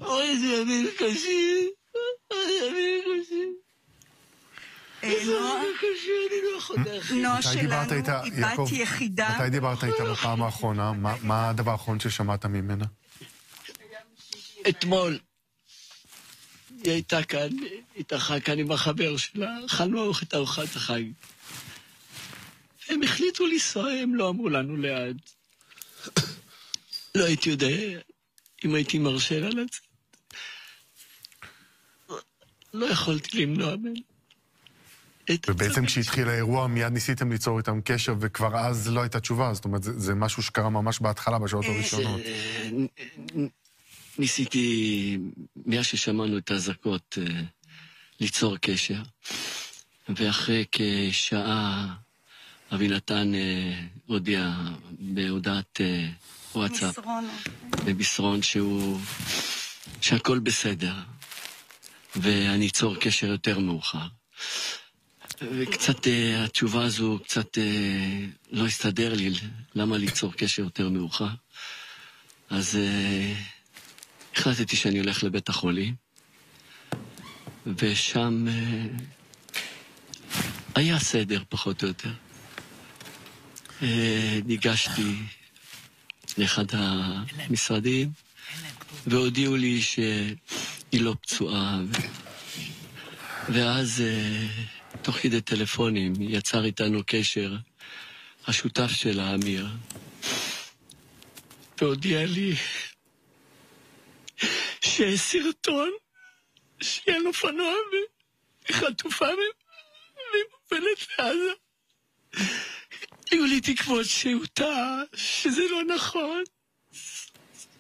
אוי, זה ימים קשים. ימים קשים. נועה שלנו היא בת יחידה. מתי דיברת איתה בפעם האחרונה? מה הדבר האחרון ששמעת ממנה? אתמול. היא הייתה כאן, התארחה כאן עם החבר שלה, אכלנו את ארוחת החג. הם החליטו לנסוע, הם לא אמרו לנו לאן. לא הייתי יודע אם הייתי מרשה לה לצאת. לא יכולתי למנוע ממנו. ובעצם כשהתחיל האירוע מיד ניסיתם ליצור איתם קשר וכבר אז לא הייתה תשובה, זאת אומרת זה משהו שקרה ממש בהתחלה בשעות הראשונות. ניסיתי, מאז ששמענו את האזעקות, ליצור קשר, ואחרי כשעה אבינתן הודיע בהודעת וואטסאפ, במסרון שהכל בסדר, ואני אצור קשר יותר מאוחר. וקצת התשובה הזו קצת לא הסתדר לי, למה ליצור קשר יותר מאוחר. אז החלטתי שאני הולך לבית החולים, ושם היה סדר פחות או יותר. ניגשתי לאחד המשרדים, והודיעו לי שהיא לא פצועה. ואז תוך כדי טלפונים יצר איתנו קשר השותף שלה, אמיר, והודיע לי שיש סרטון שהיא על אופנוע וחטופה ומופלת לעזה. היו לי תקוות שהוא טעה, שזה לא נכון,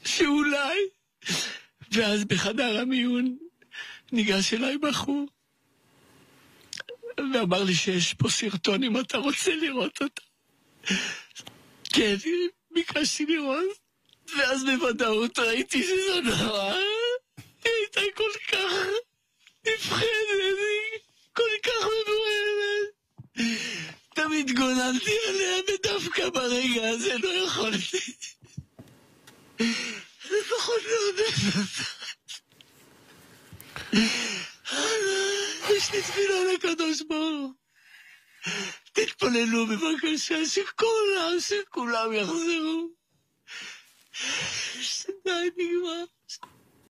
שאולי. ואז בחדר המיון ניגש אליי בחור ואמר לי שיש פה סרטון אם אתה רוצה לראות אותה. כן, ביקשתי לראות, ואז בוודאות ראיתי שזה נורא. היא הייתה כל כך נבחנת, כל כך מבוהלת. תמיד גוננתי עליה, ודווקא ברגע הזה לא יכולתי. לפחות להודף אותה. יש לי תפילה לקדוש ברוך. תתפללו בבקשה שכולם יחזרו. שדי נגמר.